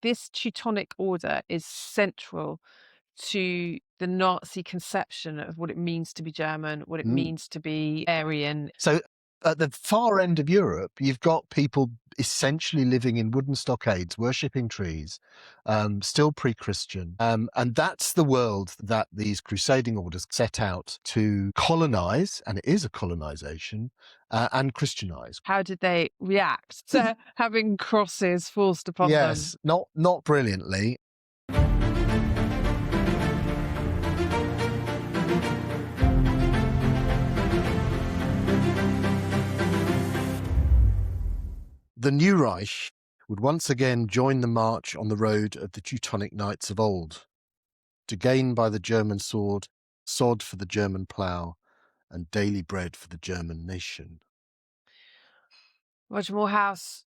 this Teutonic Order is central to the Nazi conception of what it means to be German, what it means to be Aryan. So at the far end of Europe, you've got people essentially living in wooden stockades, worshipping trees, still pre-Christian. And that's the world that these crusading orders set out to colonize, and it is a colonization, and Christianize. How did they react to having crosses forced upon them? Yes, not brilliantly. The new Reich would once again join the march on the road of the Teutonic Knights of old, to gain by the German sword, sod for the German plough, and daily bread for the German nation. Roger Moorhouse,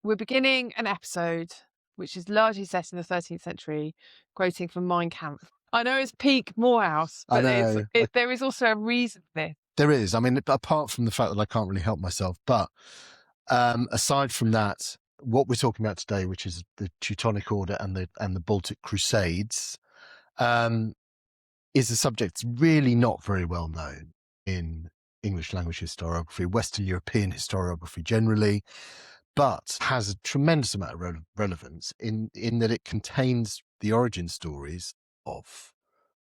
we're beginning an episode which is largely set in the 13th century, quoting from Mein Kampf. I know it's peak Moorhouse, but there is also a reason for this. There is. I mean, apart from the fact that I can't really help myself, but aside from that, what we're talking about today, which is the Teutonic Order and the Baltic Crusades, is a subject that's really not very well known in English language historiography, Western European historiography generally, but has a tremendous amount of relevance in that it contains the origin stories of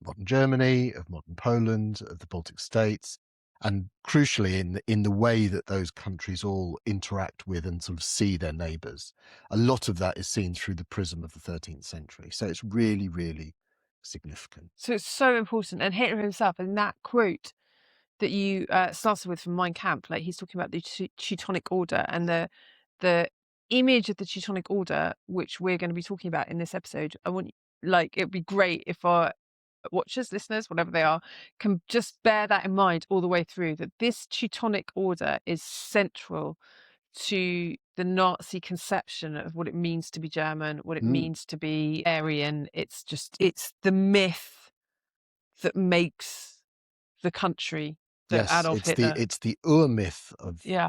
modern Germany, of modern Poland, of the Baltic states, and crucially in the way that those countries all interact with and sort of see their neighbours. A lot of that is seen through the prism of the 13th century. So it's really, really significant. So it's so important. And Hitler himself, in that quote that you started with from Mein Kampf, like he's talking about the Teutonic Order and the image of the Teutonic Order, which we're going to be talking about in this episode. It'd be great if our watchers, listeners, whatever they are, can just bear that in mind all the way through, that this Teutonic Order is central to the Nazi conception of what it means to be German, what it means to be Aryan. It's the myth that makes the country that Adolf Hitler. It's the ur-myth of yeah,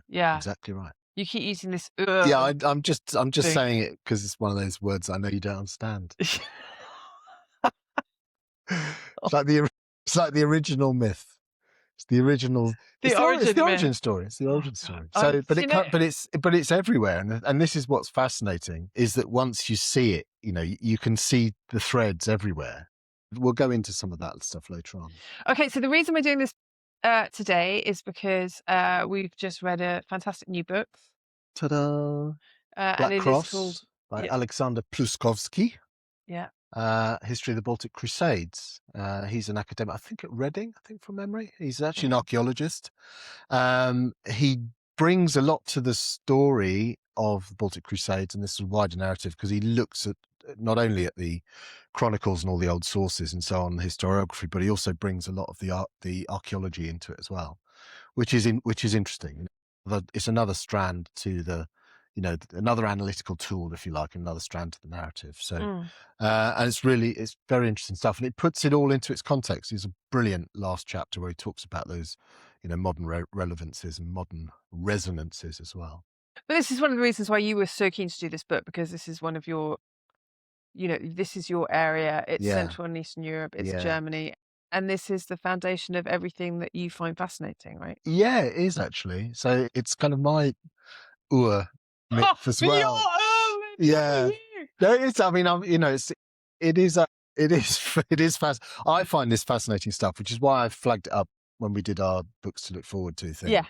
exactly right. You keep using this yeah, I'm just saying it because it's one of those words I know you don't understand. It's like the original myth. It's the original. It's the origin story. It's the origin story. So, but it's everywhere, and this is what's fascinating: is that once you see it, you can see the threads everywhere. We'll go into some of that stuff later on. Okay, so the reason we're doing this today is because we've just read a fantastic new book. Ta-da! Black Cross by Alexander Pluskowski. Yeah. History of the Baltic Crusades. He's an academic, I think at Reading, from memory. He's actually an archaeologist. He brings a lot to the story of the Baltic Crusades and this sort of wider narrative, because he looks at not only at the chronicles and all the old sources and so on, the historiography, but he also brings a lot of the archaeology into it as well, which is interesting. It's another strand to the another analytical tool, if you like, another strand to the narrative. So, and it's very interesting stuff, and it puts it all into its context. There's a brilliant last chapter where he talks about those, modern relevances and modern resonances as well. But this is one of the reasons why you were so keen to do this book, because this is one of your, this is your area. It's Central and Eastern Europe. It's Germany. And this is the foundation of everything that you find fascinating, right? Yeah, it is actually. So it's kind of my myth as well. Yeah, no, it's. I mean, it is fast. I find this fascinating stuff, which is why I flagged it up when we did our books to look forward to thing. Yeah.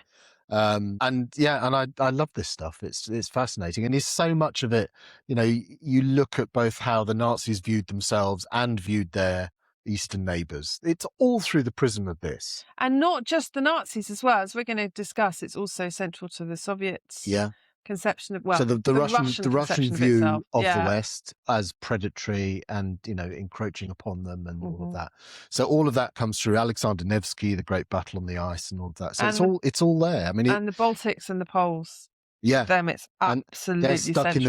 And I love this stuff. It's fascinating, and there's so much of it. You look at both how the Nazis viewed themselves and viewed their Eastern neighbours. It's all through the prism of this, and not just the Nazis as well, as we're going to discuss. It's also central to the Soviets. Yeah. Conception of so the Russian view of the West as predatory and encroaching upon them and all of that. So all of that comes through Alexander Nevsky, the Great Battle on the Ice, and all of that. So it's all there. I mean, and the Baltics and the Poles. Yeah, them it's absolutely they're stuck central. in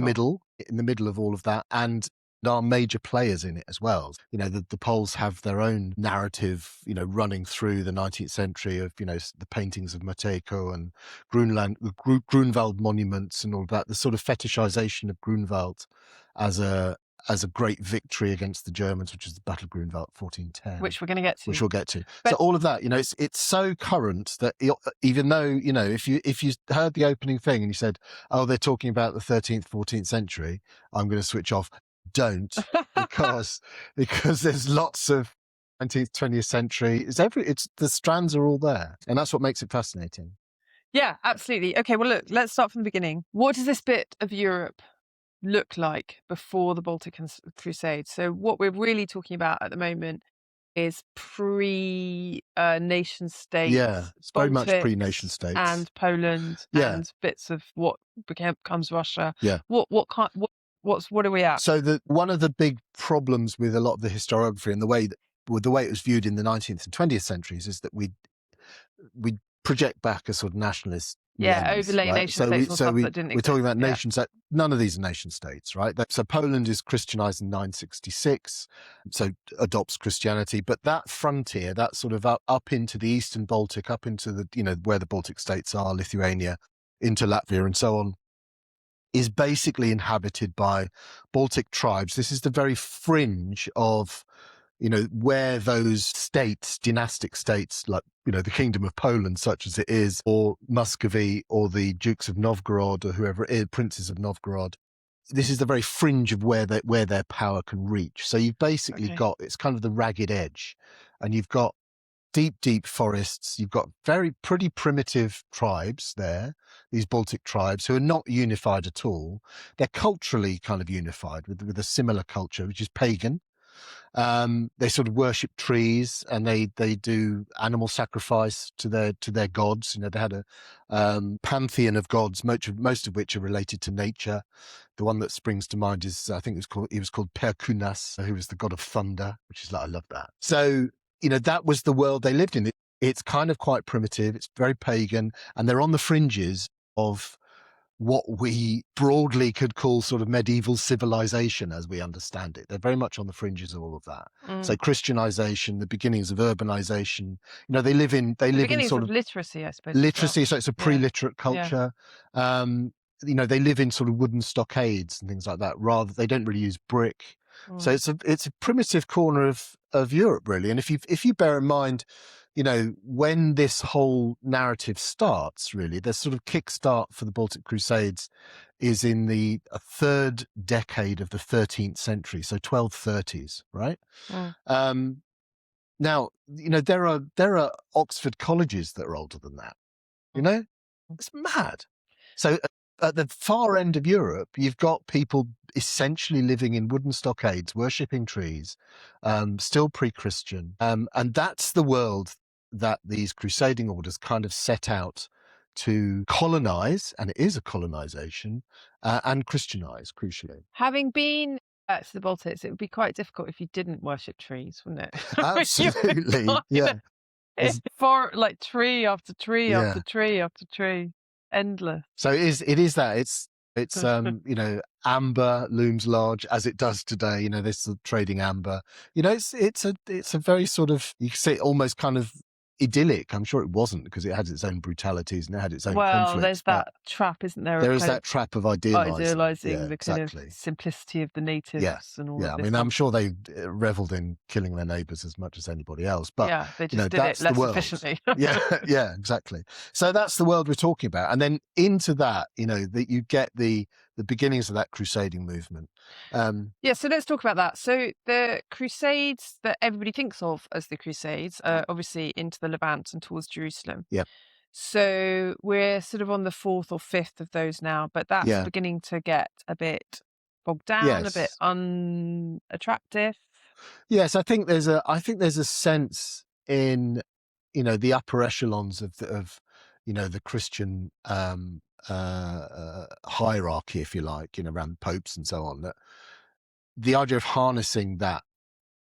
the middle of all of that, and are major players in it as well. You know, the Poles have their own narrative, you know, running through the 19th century of, you know, the paintings of Matejko and Grunwald monuments and all that, the sort of fetishization of Grunwald as a great victory against the Germans, which is the Battle of Grunwald 1410. Which we're going to get to. Which we'll get to. But so all of that, you know, it's so current that even though, you know, if you heard the opening thing and you said, oh, they're talking about the 13th, 14th century, I'm going to switch off. Don't, because there's lots of 19th, 20th century. It's the strands are all there, and that's what makes it fascinating. Yeah, absolutely. Okay, well, look, let's start from the beginning. What does this bit of Europe look like before the Baltic Crusades? So what we're really talking about at the moment is pre-nation states. Yeah, it's very much Baltics pre-nation states and Poland and bits of what becomes Russia. Yeah. What are we at? So one of the big problems with a lot of the historiography and the way it was viewed in the 19th and 20th centuries is that we project back a sort of nationalist lens, overlay right? nation states on stuff that didn't we're exist. talking about nations that none of these are nation states, right? So Poland is Christianized in 966, so adopts Christianity, but that frontier, that sort of up into the Eastern Baltic, up into the, you know, where the Baltic states are, Lithuania, into Latvia and so on, is basically inhabited by Baltic tribes. This is the very fringe of, you know, where those states, dynastic states, like, you know, the Kingdom of Poland, such as it is, or Muscovy, or the Dukes of Novgorod, or whoever it is, Princes of Novgorod. This is the very fringe of where their power can reach. So you've basically got, it's kind of the ragged edge, and you've got deep forests. You've got pretty primitive tribes there, these Baltic tribes, who are not unified at all. They're culturally kind of unified with a similar culture, which is pagan. They sort of worship trees, and they do animal sacrifice to their gods. You know, they had a pantheon of gods, most of which are related to nature. The one that springs to mind is, I think he was called Perkunas, who was the god of thunder, which is like, I love that. So, you know, that was the world they lived in. It's kind of quite primitive. It's very pagan, and they're on the fringes of what we broadly could call sort of medieval civilization as we understand it. They're very much on the fringes of all of that. So Christianization, the beginnings of urbanization, you know, they live in sort of literacy, I suppose. Literacy, so it's a pre-literate culture. You know, they live in sort of wooden stockades and things like that. They don't really use brick. So it's a primitive corner of Europe, really. And if you bear in mind, you know, when this whole narrative starts, really, the sort of kickstart for the Baltic Crusades is in the third decade of the 13th century, so 1230s, right? Now, you know, there are Oxford colleges that are older than that. You know, it's mad. So at the far end of Europe, you've got people essentially living in wooden stockades, worshipping trees, still pre-Christian. And that's the world that these crusading orders kind of set out to colonize, and it is a colonization, and Christianize, crucially. Having been to the Baltics, it would be quite difficult if you didn't worship trees, wouldn't it? Absolutely, yeah. It's far, like tree after tree after tree after tree, endless. So it is that it's you know, amber looms large as it does today. You know, this trading amber. You know, it's a very sort of, you can say, almost kind of idyllic. I'm sure it wasn't, because it had its own brutalities and it had its own conflicts. Well, there's that trap, isn't there? There is that trap of idealizing the kind of simplicity of the natives and all of this. I mean, I'm sure they reveled in killing their neighbours as much as anybody else, but they just did it less efficiently. yeah, exactly. So that's the world we're talking about, and then into that, you know, that you get the beginnings of that crusading movement. So let's talk about that. So the Crusades that everybody thinks of as the Crusades are obviously into the Levant and towards Jerusalem. Yeah. So we're sort of on the fourth or fifth of those now, but that's beginning to get a bit bogged down, a bit unattractive. Yes, I think there's a sense in, you know, the upper echelons of you know, the Christian hierarchy, if you like, you know, around popes and so on, that the idea of harnessing that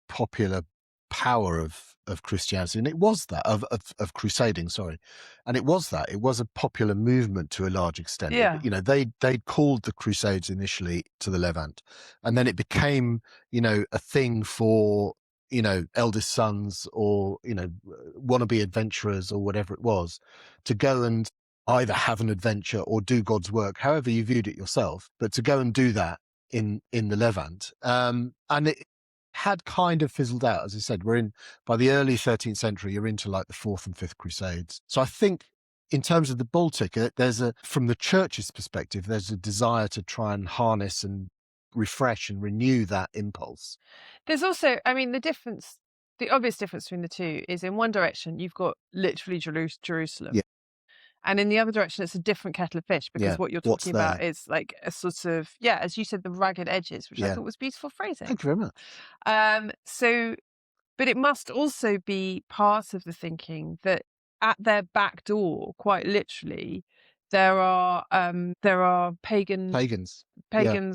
popular power of Christianity, and it was that of crusading, sorry, and it was a popular movement to a large extent. Yeah. They'd called the Crusades initially to the Levant, and then it became a thing for eldest sons or wannabe adventurers or whatever it was to go and either have an adventure or do God's work, however you viewed it yourself, but to go and do that in the Levant, and it had kind of fizzled out. As I said, by the early 13th century, you're into like the 4th and 5th Crusades. So I think in terms of the Baltic, from the church's perspective, there's a desire to try and harness and refresh and renew that impulse. There's also, I mean, the obvious difference between the two is in one direction, you've got literally Jerusalem. Yeah. And in the other direction, it's a different kettle of fish, because what you're talking about is like a sort of, as you said, the ragged edges, which I thought was beautiful phrasing. Thank you very much. But it must also be part of the thinking that at their back door, quite literally, there are pagans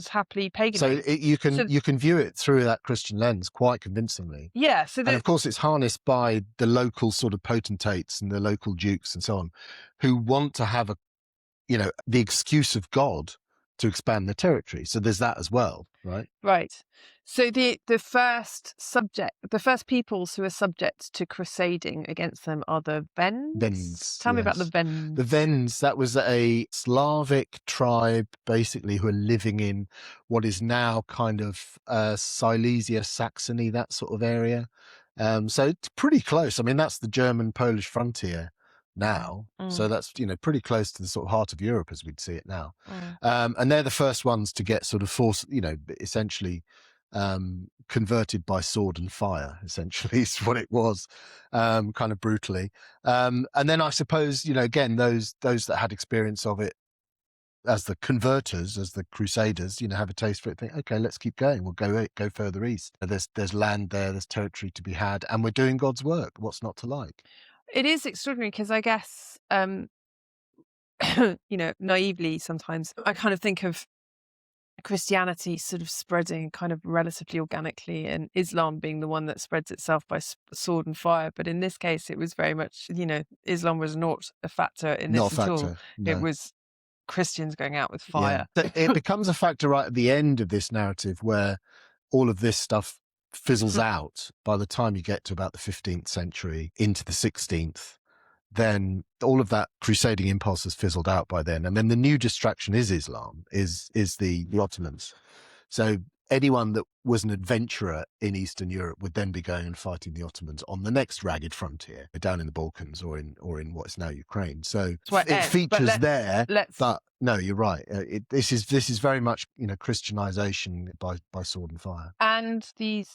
happily paganising. So you can view it through that Christian lens quite convincingly. Yeah. And of course, it's harnessed by the local sort of potentates and the local dukes and so on, who want to have the excuse of God to expand the territory. So there's that as well, right? Right. So the first peoples who are subject to crusading against them are the Wends. Tell me about the Wends. The Wends, that was a Slavic tribe, basically, who are living in what is now kind of Silesia, Saxony, that sort of area. So it's pretty close. I mean, that's the German-Polish frontier now. So that's, pretty close to the sort of heart of Europe as we'd see it now. And they're the first ones to get sort of forced, essentially converted by sword and fire, essentially is what it was, kind of brutally. And then I suppose, again, those that had experience of it as the converters, as the crusaders, have a taste for it, think, okay, let's keep going. We'll go further east. There's land there, there's territory to be had, and we're doing God's work. What's not to like? It is extraordinary because I guess, naively sometimes I kind of think of Christianity sort of spreading kind of relatively organically, and Islam being the one that spreads itself by sword and fire. But in this case, it was very much, Islam was not a factor in this at all. No. It was Christians going out with fire. Yeah. It becomes a factor right at the end of this narrative where all of this stuff fizzles out by the time you get to about the 15th century into the 16th. Then all of that crusading impulse has fizzled out by then. And then the new distraction is Islam, is the Ottomans. So anyone that was an adventurer in Eastern Europe would then be going and fighting the Ottomans on the next ragged frontier, down in the Balkans or in what is now Ukraine. So it features there, but no, you're right. This is very much, Christianization by sword and fire. And these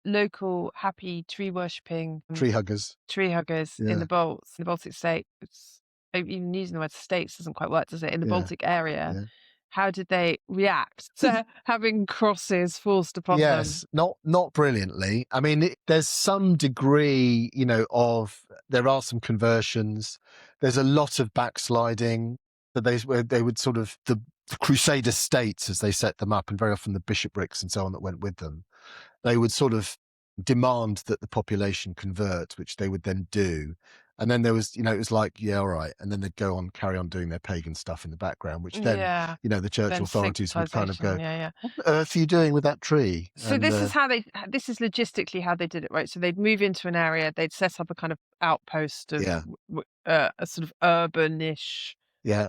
local happy tree worshipping tree huggers in the Baltic states. Even using the word states doesn't quite work, does it? In the Baltic area, how did they react to having crosses forced upon them? Yes, not brilliantly. I mean, there's some degree, there are some conversions. There's a lot of backsliding. Where they would sort of the Crusader states, as they set them up, and very often the bishoprics and so on that went with them, they would sort of demand that the population convert, which they would then do. And then there was, it was like, all right. And then they'd carry on doing their pagan stuff in the background, which then, the church authorities would kind of go, what on earth are you doing with that tree? So this is logistically how they did it, right? So they'd move into an area, they'd set up a kind of outpost of a sort of urbanish,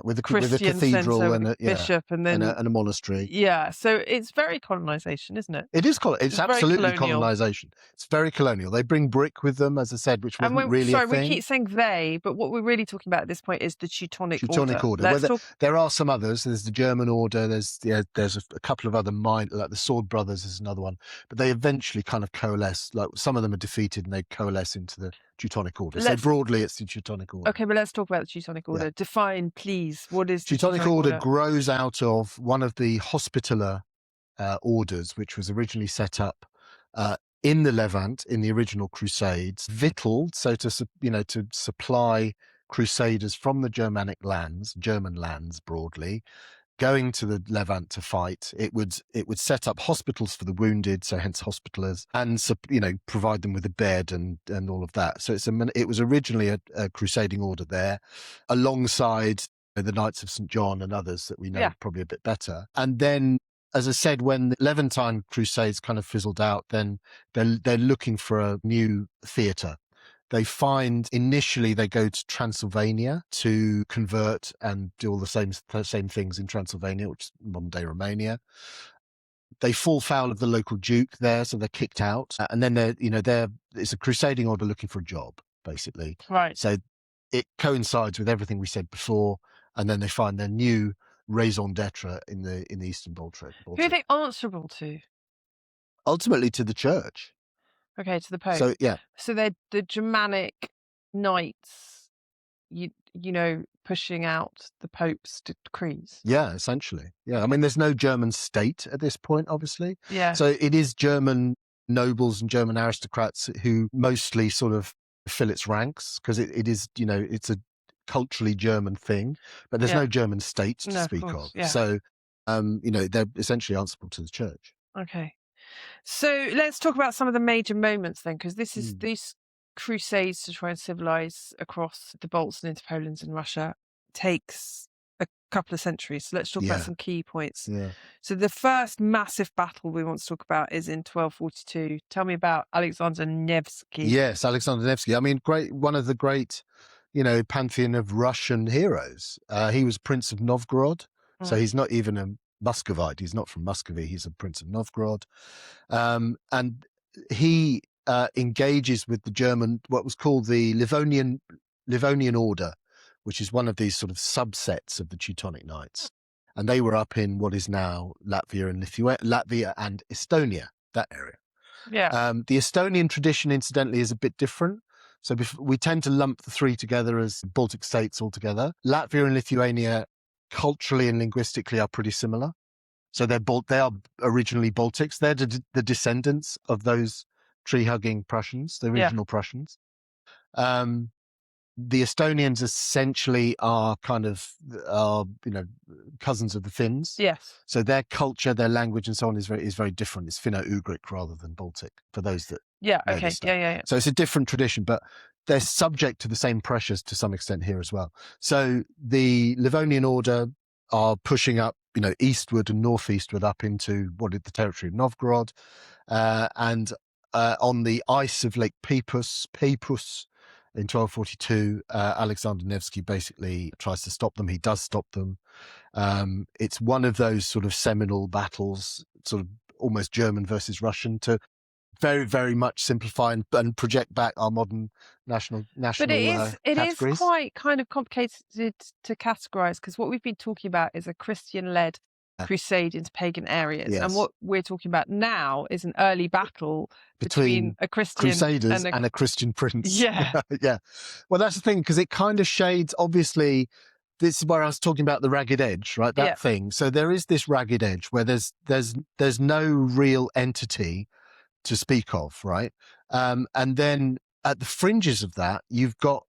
with a cathedral and a bishop, and then a monastery. Yeah, so it's very colonization, isn't it? It is. It's absolutely colonization. It's very colonial. They bring brick with them, as I said, which wasn't really a thing. We keep saying they, but what we're really talking about at this point is the Teutonic Order. There are some others. There's the German Order. There's a couple of other like the Sword Brothers is another one. But they eventually kind of coalesce. Like some of them are defeated and they coalesce into the Teutonic Order. So broadly, it's the Teutonic Order. Okay, but let's talk about the Teutonic Order. Yeah. Define, please, what is the Teutonic Order? Grows out of one of the Hospitaller orders, which was originally set up in the Levant in the original Crusades, victualled, so to supply crusaders from the German lands broadly, going to the Levant to fight. It would set up hospitals for the wounded, so hence hospitalers, and provide them with a bed and all of that. So it was originally a crusading order there, alongside the Knights of St. John and others that we know probably a bit better. And then, as I said, when the Levantine Crusades kind of fizzled out, then they're looking for a new theatre. They find initially they go to Transylvania to convert and do all the same things in Transylvania, which is modern day Romania. They fall foul of the local duke there, so they're kicked out. And then it's a crusading order looking for a job, basically. Right. So it coincides with everything we said before, and then they find their new raison d'etre in the Eastern Baltic. Who are they answerable to? Ultimately to the church. Okay, to the Pope. So yeah. So they're the Germanic knights, pushing out the Pope's decrees. Yeah, essentially. Yeah, I mean, there's no German state at this point, obviously. Yeah. So it is German nobles and German aristocrats who mostly sort of fill its ranks, because it is, it's a culturally German thing, but there's no German state to speak of. Yeah. So, they're essentially answerable to the church. Okay. So let's talk about some of the major moments then, because these crusades to try and civilize across the Balts and into Poland and Russia takes a couple of centuries. So let's talk about some key points. Yeah. So the first massive battle we want to talk about is in 1242. Tell me about Alexander Nevsky. Yes, Alexander Nevsky. I mean, one of the great, pantheon of Russian heroes. He was Prince of Novgorod, so he's not even a Muscovite. He's not from Muscovy. He's a Prince of Novgorod. And he engages with the German, what was called the Livonian Order, which is one of these sort of subsets of the Teutonic Knights. And they were up in what is now Latvia and Estonia, that area. Yeah. The Estonian tradition, incidentally, is a bit different. So we tend to lump the three together as Baltic states altogether. Latvia and Lithuania, culturally and linguistically, are pretty similar. So they are originally Baltics. They're the descendants of those tree-hugging Prussians, the original Prussians. The Estonians essentially are cousins of the Finns. Yes. So their culture, their language, and so on is very different. It's Finno-Ugric rather than Baltic, for those that know this stuff. Yeah. So it's a different tradition, but they're subject to the same pressures to some extent here as well. So the Livonian Order are pushing up, eastward and northeastward up into what is the territory of Novgorod, and on the ice of Lake Peipus in 1242, Alexander Nevsky basically tries to stop them. He does stop them. It's one of those sort of seminal battles, sort of almost German versus Russian, to very, very much simplify and project back our modern national But it categories. Is quite kind of complicated to categorize, because what we've been talking about is a Christian-led crusade into pagan areas. Yes. And what we're talking about now is an early battle between a Christian crusaders and a Christian prince. Yeah. Yeah. Well, that's the thing, because it kind of shades, obviously, this is where I was talking about the ragged edge, right? That thing. So there is this ragged edge where there's no real entity to speak of, right? And then at the fringes of that, you've got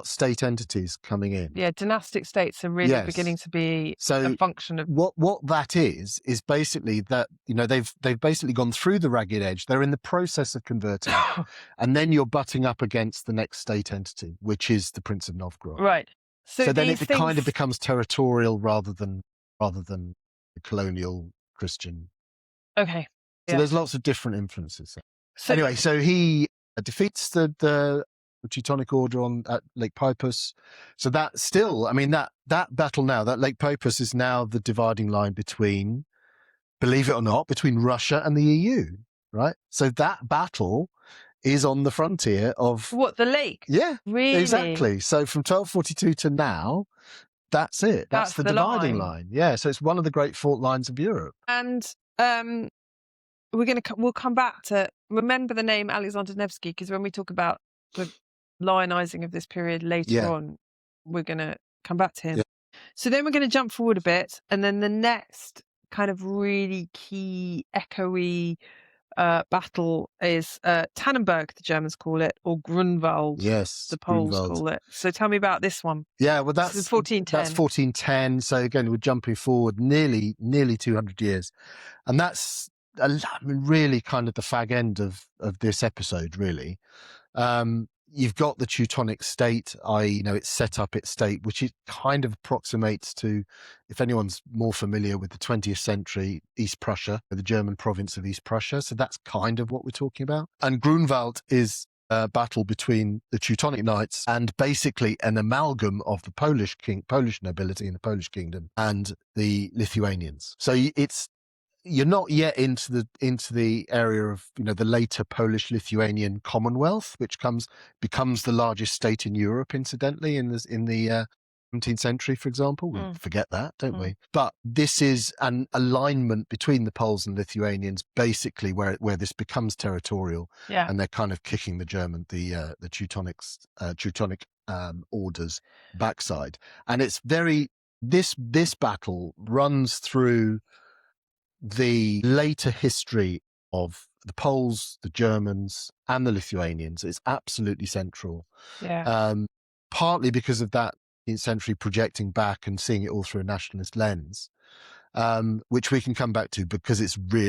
state entities coming in. Yeah, dynastic states are really beginning to be a function of what that is basically that they've basically gone through the ragged edge. They're in the process of converting, and then you're butting up against the next state entity, which is the Prince of Novgorod. Right. So then it kind of becomes territorial rather than colonial Christian. Okay. So there's lots of different influences. So anyway, so he defeats the Teutonic Order at Lake Peipus. So that still, I mean, that battle now, that Lake Peipus is now the dividing line between, believe it or not, between Russia and the EU, right? So that battle is on the frontier of... What, the lake? Yeah, really? Exactly. So from 1242 to now, that's it. That's the dividing line. Yeah, so it's one of the great fault lines of Europe. And we'll come back to remember the name Alexander Nevsky, because when we talk about the lionizing of this period later on, we're going to come back to him. Yeah. So then we're going to jump forward a bit, and then the next kind of really key echoey battle is Tannenberg, the Germans call it, or Grunwald, Yes, the Poles Grunwald. call it. So tell me about this one. Yeah, well, This is that's 1410. 1410. So again, we're jumping forward nearly 200 years, and that's really kind of the fag end of this episode, really. You've got the Teutonic state, i.e., it's set up its state, which it kind of approximates to, if anyone's more familiar with the 20th century, East Prussia, the German province of East Prussia. So that's kind of what we're talking about. And Grunwald is a battle between the Teutonic Knights and basically an amalgam of the Polish nobility in the Polish kingdom and the Lithuanians. So you're not yet into the area of the later Polish-Lithuanian Commonwealth, which becomes the largest state in Europe, incidentally, in the 17th century, for example. We forget that, don't we? But this is an alignment between the Poles and Lithuanians, basically, where this becomes territorial, and they're kind of kicking the Teutonic Order's backside, and it's this battle runs through the later history of the Poles, the Germans, and the Lithuanians. Is absolutely central. Partly because of that 18th century projecting back and seeing it all through a nationalist lens, which we can come back to because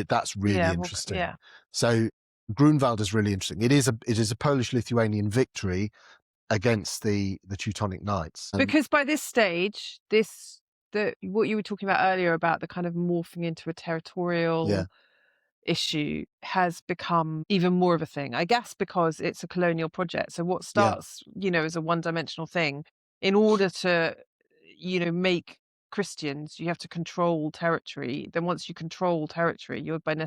that's really interesting. So Grunwald is really interesting. It is a Polish-Lithuanian victory against the Teutonic Knights. Because by this stage, what you were talking about earlier about the kind of morphing into a territorial issue has become even more of a thing, I guess, because it's a colonial project. So what starts, as a one-dimensional thing, in order to, make Christians, you have to control territory. Then once you control territory, you're by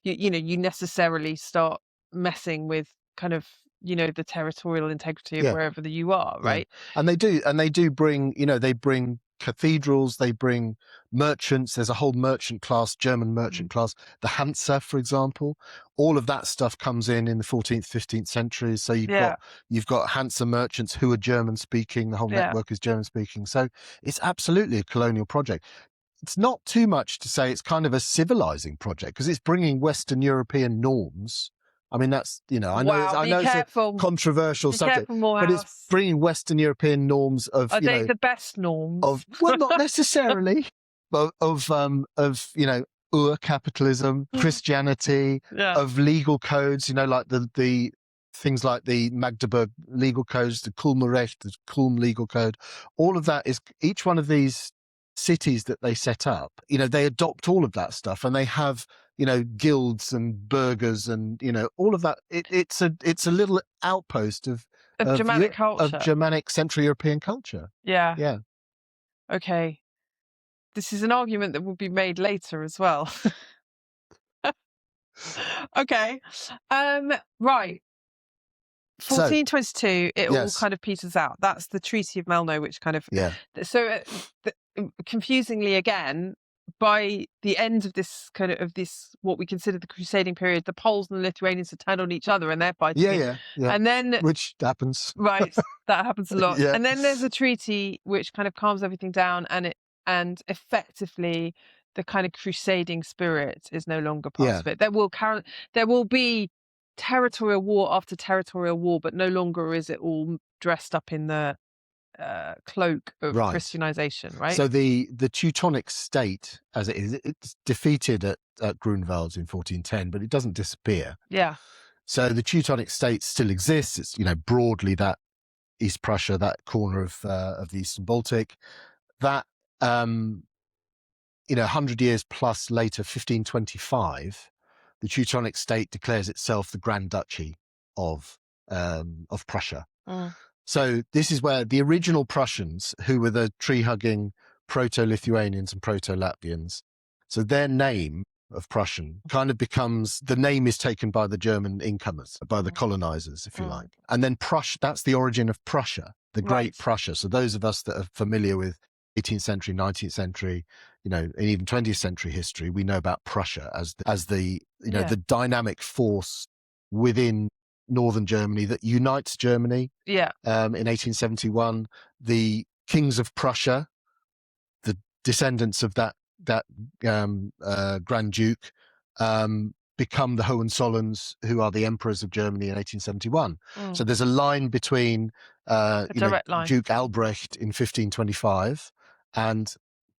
you necessarily start messing with kind of the territorial integrity of wherever you are, right? And they do bring they bring cathedrals, they bring merchants. There's a whole merchant class, German merchant class, the Hansa, for example. All of that stuff comes in the 14th, 15th centuries. So you've got Hansa merchants who are German speaking. The whole network is German speaking. So it's absolutely a colonial project. It's not too much to say it's kind of a civilizing project because it's bringing Western European norms. I mean, that's, I know it's a controversial subject, but it's bringing Western European norms of, Are they the best norms? Well, not necessarily, but of capitalism, Christianity, of legal codes, like the things like the Magdeburg legal codes, the Kulmrecht, the Kulm legal code. All of that is, each one of these cities that they set up, they adopt all of that stuff, and they have guilds and burghers and all of that. It's a little outpost of Germanic culture, of Germanic Central European culture. Okay, this is an argument that will be made later as well. Okay, right. 1422, it all kind of peters out. That's the Treaty of Melno, which kind of so confusingly again, by the end of this what we consider the crusading period, the Poles and the Lithuanians have turned on each other and they're fighting. And then, which happens, right? That happens a lot. And then there's a treaty which kind of calms everything down, and effectively the kind of crusading spirit is no longer part of it. There will be territorial war after territorial war, but no longer is it all dressed up in the cloak of Christianization, right? So the Teutonic state, as it is, it's defeated at Grunwald in 1410, but it doesn't disappear. So the Teutonic state still exists. It's broadly that East Prussia, that corner of the Eastern Baltic. That 100 years plus later, 1525, the Teutonic state declares itself the Grand Duchy of Prussia. So this is where the original Prussians, who were the tree-hugging Proto-Lithuanians and Proto-Latvians, so their name of Prussian kind of becomes, the name is taken by the German incomers, by the colonizers, if you like. And then Prussia, that's the origin of Prussia, the Great Prussia. So those of us that are familiar with 18th century, 19th century, and even 20th century history, we know about Prussia as the the dynamic force within northern Germany that unites Germany. In 1871, the kings of Prussia, the descendants of that Grand Duke, become the Hohenzollerns, who are the emperors of Germany in 1871. So there's a line between direct line. Duke Albrecht in 1525 and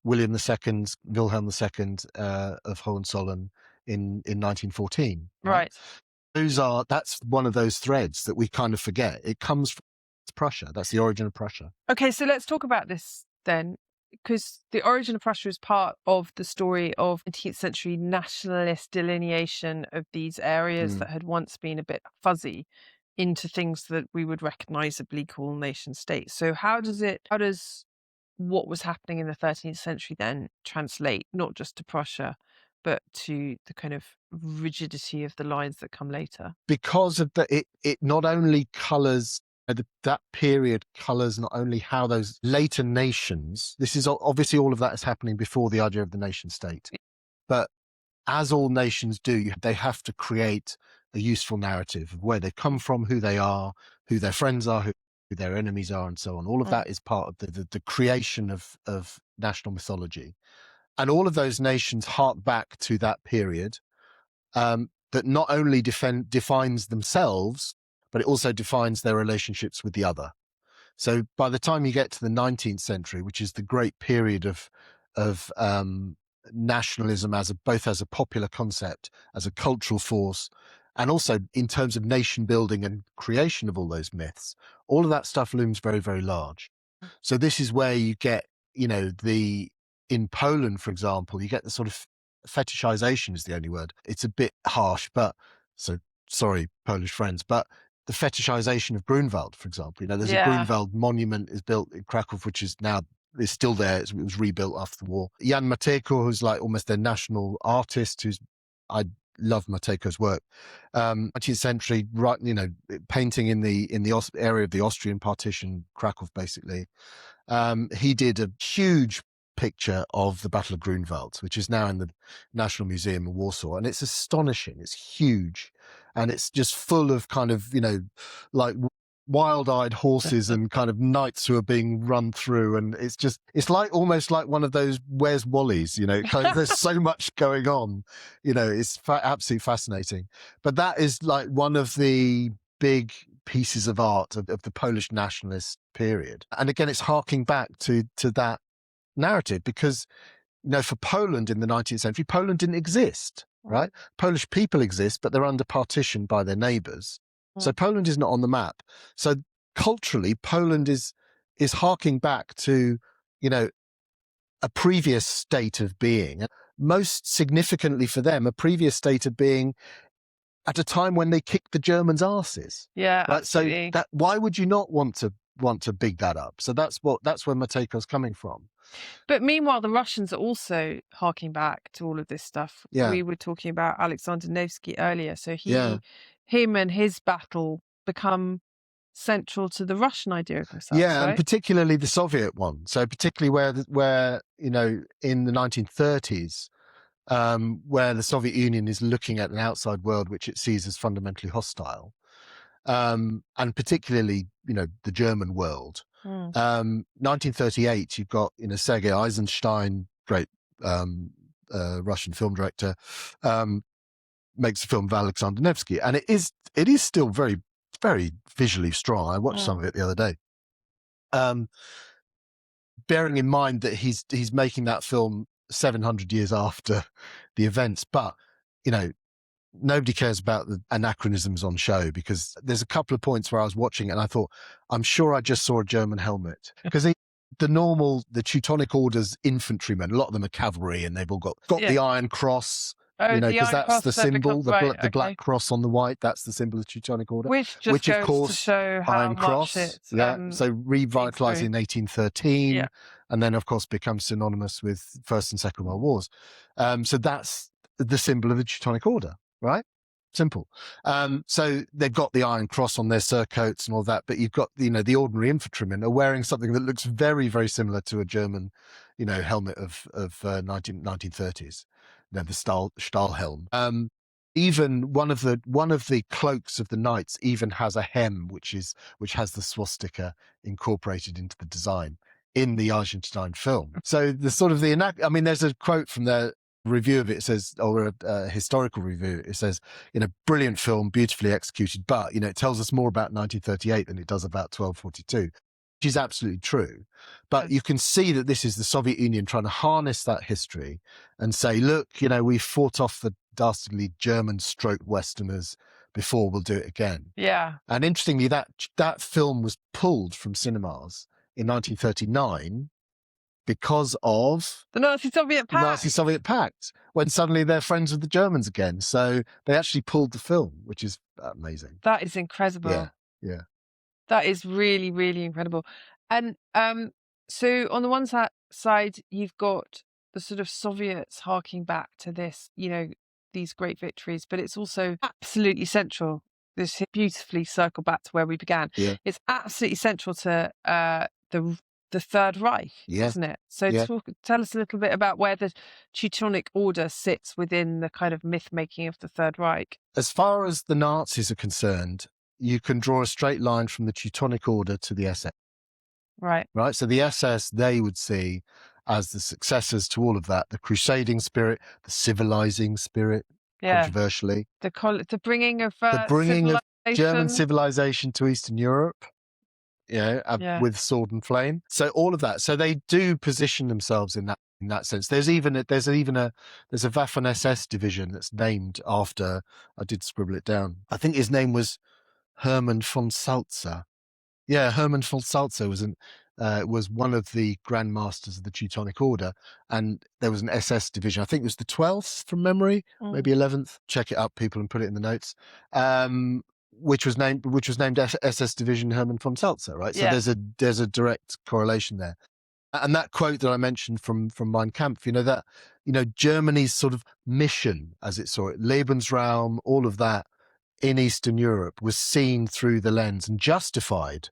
William II, Wilhelm II of Hohenzollern in 1914. Right. That's one of those threads that we kind of forget. It comes from Prussia. That's the origin of Prussia. Okay, so let's talk about this then, because the origin of Prussia is part of the story of 19th century nationalist delineation of these areas that had once been a bit fuzzy into things that we would recognizably call nation states. So how does what was happening in the 13th century then translate not just to Prussia, but to the kind of rigidity of the lines that come later? Because of it not only colors that period colors not only how those later nations, this is obviously all of that is happening before the idea of the nation state, but as all nations do, they have to create a useful narrative of where they come from, who they are, who their friends are, who their enemies are, and so on. All of that is part of the creation of national mythology. And all of those nations hark back to that period that not only defines themselves, but it also defines their relationships with the other. So by the time you get to the 19th century, which is the great period of nationalism both as a popular concept, as a cultural force, and also in terms of nation building and creation of all those myths, all of that stuff looms very, very large. So this is where you get, in Poland, for example, you get the sort of fetishization is the only word. It's a bit harsh, but so sorry, Polish friends, but the fetishization of Grunwald, for example, there's a Grunwald monument is built in Krakow, which is still there. It was rebuilt after the war. Jan Matejko, who's like almost their national artist, I love Matejko's work. 19th century, right? Painting in the area of the Austrian partition, Krakow, basically. He did a huge picture of the Battle of Grunwald, which is now in the National Museum in Warsaw, and it's astonishing. It's huge, and it's just full of kind of like wild-eyed horses and kind of knights who are being run through, and it's like almost like one of those Where's Wally's, there's so much going on, it's absolutely fascinating. But that is like one of the big pieces of art of the Polish nationalist period, and again it's harking back to that narrative, because for Poland in the 19th century, Poland didn't exist, right? Polish people exist, but they're under partition by their neighbors. So Poland is not on the map. So culturally, Poland is harking back to a previous state of being. Most significantly for them, a previous state of being at a time when they kicked the Germans' asses. Yeah, right? absolutely. So why would you not want to big that up? So that's where Matejko's coming from. But meanwhile, the Russians are also harking back to all of this stuff. Yeah. We were talking about Alexander Nevsky earlier. So him and his battle become central to the Russian idea of themselves. Yeah, right? And particularly the Soviet one. So particularly where in the 1930s, where the Soviet Union is looking at an outside world which it sees as fundamentally hostile, and particularly the German world. 1938, you've got Sergei Eisenstein, great Russian film director, makes a film of Alexander Nevsky, and it is still very, very visually strong. I watched some of it the other day. Bearing in mind that he's making that film 700 years after the events, but nobody cares about the anachronisms on show, because there's a couple of points where I was watching it and I thought, I'm sure I just saw a German helmet, because the Teutonic Order's infantrymen, a lot of them are cavalry, and they've all got the Iron Cross, because that's the symbol, the black cross on the white, that's the symbol of the Teutonic Order, which of goes course to show how Iron much Cross, so revitalized in 1813, and then of course becomes synonymous with First and Second World Wars. So that's the symbol of the Teutonic Order. Right? Simple. So they've got the Iron Cross on their surcoats and all that, but you've got, the ordinary infantrymen are wearing something that looks very, very similar to a German, helmet of 1930s, the Stahlhelm. Even one of the cloaks of the knights even has a hem, which has the swastika incorporated into the design in the Eisenstein film. So the sort of there's a quote from there. review of it says, or a historical review, it says, brilliant film, beautifully executed, but, it tells us more about 1938 than it does about 1242, which is absolutely true. But you can see that this is the Soviet Union trying to harness that history and say, look, we fought off the dastardly German stroke Westerners before, we'll do it again. Yeah. And interestingly, that film was pulled from cinemas in 1939 because of the Nazi-Soviet pact, when suddenly they're friends with the Germans again. So they actually pulled the film, which is amazing. That is incredible. Yeah. That is really, really incredible. And so on the one side, you've got the sort of Soviets harking back to this, these great victories, but it's also absolutely central. This beautifully circle back to where we began. Yeah. It's absolutely central to the Third Reich, isn't it? So tell us a little bit about where the Teutonic Order sits within the kind of myth-making of the Third Reich. As far as the Nazis are concerned, you can draw a straight line from the Teutonic Order to the SS. Right. So the SS, they would see as the successors to all of that, the crusading spirit, the civilizing spirit, controversially. The bringing of German civilization to Eastern Europe. With sword and flame. So all of that. So they do position themselves in that sense. There's a Waffen-SS division that's named after, I did scribble it down, I think his name was Hermann von Salza. Yeah, Hermann von Salza was one of the Grand Masters of the Teutonic Order, and there was an SS division. I think it was the 12th from memory, maybe 11th. Check it up, people, and put it in the notes. Which was named SS Division Hermann von Salza, right? So there's a direct correlation there. And that quote that I mentioned from Mein Kampf, Germany's sort of mission, as it saw it, Lebensraum, all of that in Eastern Europe was seen through the lens and justified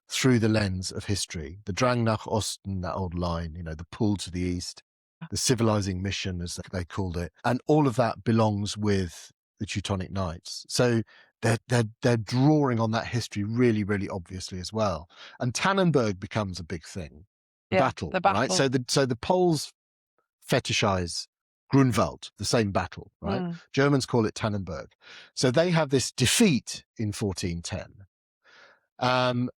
through the lens of history. The Drang nach Osten, that old line, the pull to the east, the civilizing mission, as they called it. And all of that belongs with the Teutonic Knights. So they're drawing on that history really, really obviously as well. And Tannenberg becomes a big thing. The battle, right? So the Poles fetishize Grunwald, the same battle, right? Germans call it Tannenberg. So they have this defeat in 1410. And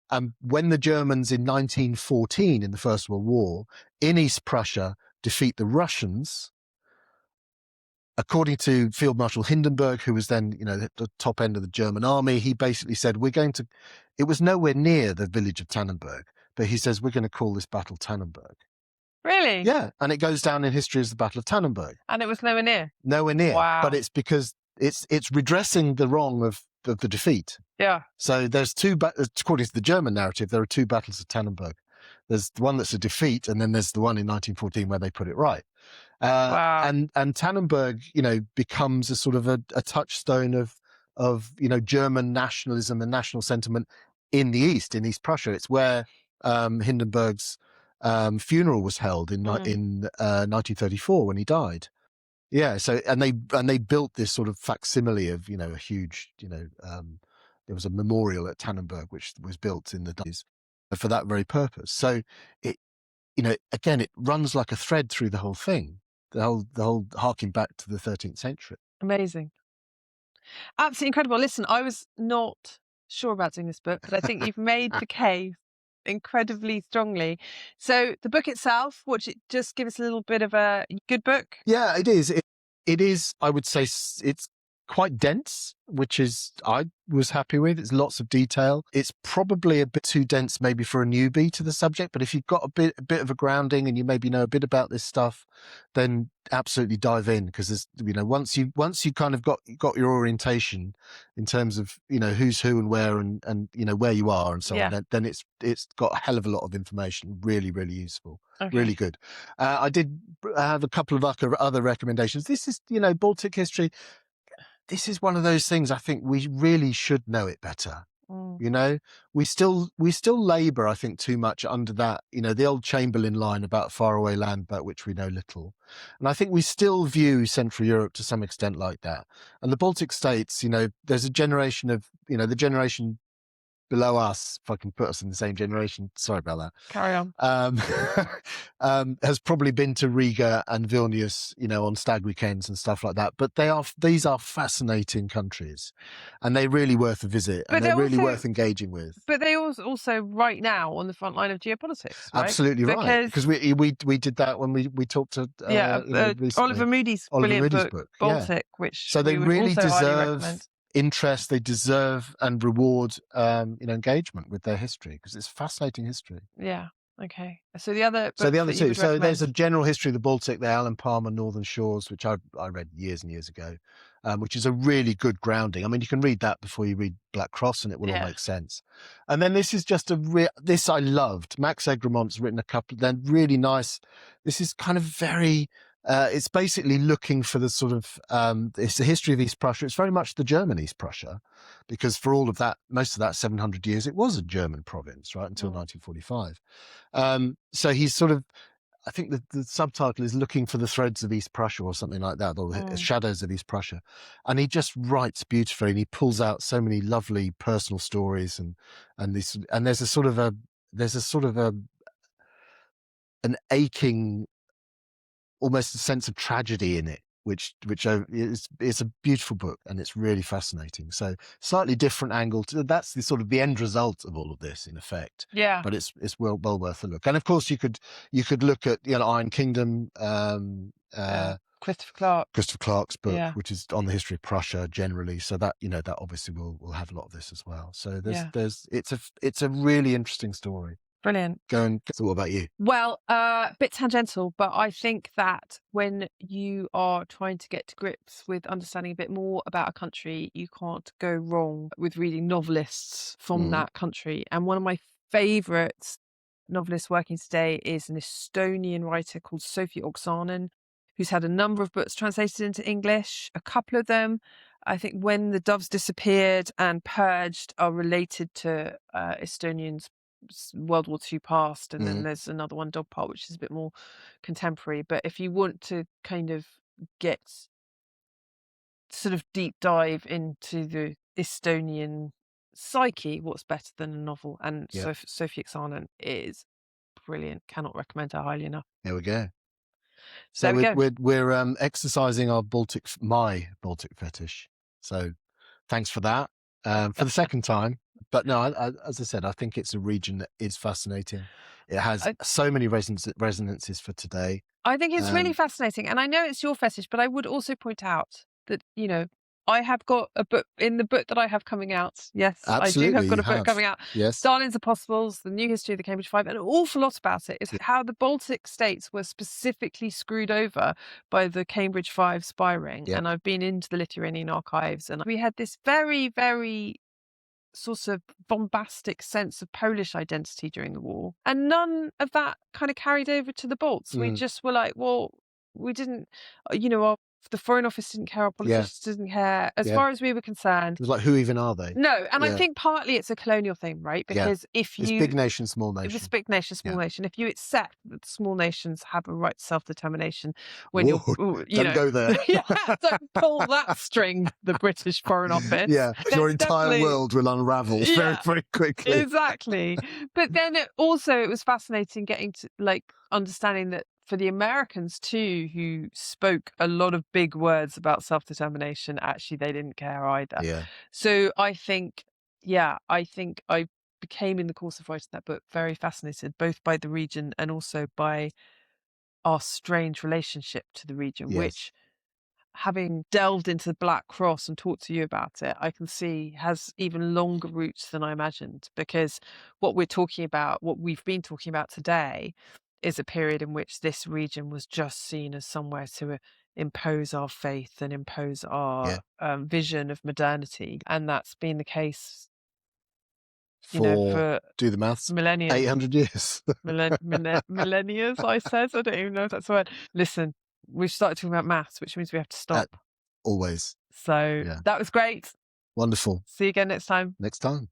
when the Germans in 1914, in the First World War, in East Prussia, defeat the Russians, according to Field Marshal Hindenburg, who was then, the top end of the German army, he basically said, it was nowhere near the village of Tannenberg, but he says, we're going to call this battle Tannenberg. Really? Yeah. And it goes down in history as the Battle of Tannenberg. And it was nowhere near? Nowhere near. Wow. But it's because it's redressing the wrong of the defeat. Yeah. So there's according to the German narrative, there are two battles of Tannenberg. There's the one that's a defeat, and then there's the one in 1914 where they put it right. Wow. And Tannenberg, becomes a sort of a touchstone of German nationalism and national sentiment in the East, in East Prussia. It's where Hindenburg's funeral was held in 1934 when he died. Yeah. So and they built this sort of facsimile of a huge there was a memorial at Tannenberg which was built in the days for that very purpose. So it again, it runs like a thread through the whole thing. The whole harking back to the 13th century. Amazing. Absolutely incredible. Listen, I was not sure about doing this book, but I think you've made the case incredibly strongly. So the book itself, just give us a little bit of a good book? Yeah, it is. It is, I would say, it's quite dense, which I was happy with. It's lots of detail. It's probably a bit too dense maybe for a newbie to the subject, but if you've got a bit of a grounding and you maybe know a bit about this stuff, then absolutely dive in, because there's once you kind of got your orientation in terms of who's who and where and where you are and so on, then it's got a hell of a lot of information. Really, really useful. Okay. Really good. I did have a couple of other recommendations. This is Baltic history. This is one of those things I think we really should know it better. We still labour, I think, too much under that, the old Chamberlain line about faraway land about which we know little. And I think we still view Central Europe to some extent like that. And the Baltic states, there's a generation of, the generation below us, if I can put us in the same generation, sorry about that. Carry on. Has probably been to Riga and Vilnius, on stag weekends and stuff like that. But these are fascinating countries, and they're really worth a visit, and they're really worth engaging with. But they also right now on the front line of geopolitics, right? Absolutely right, because we did that when we talked to Oliver Moody's brilliant book, Baltic, which so they really deserve interest, they deserve and reward engagement with their history, because it's fascinating history. Yeah. Okay. So the other two. So there's a general history of the Baltic, the Alan Palmer Northern Shores, which I read years and years ago, which is a really good grounding. I mean, you can read that before you read Black Cross, and it will all make sense. And then this is just this I loved. Max Egremont's written a couple. Then really nice. This is kind of very. It's basically looking for the sort of, it's the history of East Prussia. It's very much the German East Prussia, because for all of that, most of that 700 years, it was a German province, right, until 1945. So he's sort of, I think the subtitle is Looking for the Threads of East Prussia or something like that, or the Shadows of East Prussia. And he just writes beautifully, and he pulls out so many lovely personal stories, and there's a sort of an aching, almost a sense of tragedy in it, which is a beautiful book, and it's really fascinating. So slightly different angle that's the sort of the end result of all of this, in effect. Yeah. But it's well worth a look. And of course you could look at Iron Kingdom, Christopher Clark's book, which is on the history of Prussia generally. So that that obviously will have a lot of this as well. So it's a really interesting story. Brilliant. So what about you? Well, bit tangential, but I think that when you are trying to get to grips with understanding a bit more about a country, you can't go wrong with reading novelists from that country. And one of my favourite novelists working today is an Estonian writer called Sophie Oksanen, who's had a number of books translated into English. A couple of them, I think, When the Doves Disappeared and Purged, are related to Estonians' World War II past, and then there's another one, Dogpart, which is a bit more contemporary. But if you want to kind of get sort of deep dive into the Estonian psyche, what's better than a novel? And Sophie Oksanen is brilliant. Cannot recommend her highly enough. There we go. So we're exercising our my Baltic fetish. So thanks for that, for the second time. But no, as I said, I think it's a region that is fascinating. It has so many resonances for today. I think it's really fascinating. And I know it's your fetish, but I would also point out that, I have got a book in the book that I have coming out. Yes, absolutely, I do have got a book coming out. Yes. Stalin's Apostles, The New History of the Cambridge Five. An awful lot about it is how the Baltic states were specifically screwed over by the Cambridge Five spy ring. And I've been into the Lithuanian archives, and we had this very, very sort of bombastic sense of Polish identity during the war. And none of that kind of carried over to the Balts. We just were like, well, we didn't, the Foreign Office didn't care, our politicians didn't care. As far as we were concerned. It was like, who even are they? No, and I think partly it's a colonial thing, right? Because if you... It's big nation, small nation. It's big nation, small nation. If you accept that small nations have a right to self-determination, when don't go there. Don't pull that string, the British Foreign Office. Your entire world will unravel very, very quickly. Exactly. But then it was fascinating getting to understanding that for the Americans too, who spoke a lot of big words about self-determination, actually they didn't care either. So I think I became, in the course of writing that book, very fascinated both by the region and also by our strange relationship to the region, which, having delved into the Black Cross and talked to you about it, I can see has even longer roots than I imagined, because what we've been talking about today is a period in which this region was just seen as somewhere to impose our faith and impose our vision of modernity. And that's been the case for do the maths, millennia, 800 years. millennia, I said. I don't even know if that's a word. Listen, we've started talking about maths, which means we have to stop. Always. So that was great. Wonderful. See you again next time. Next time.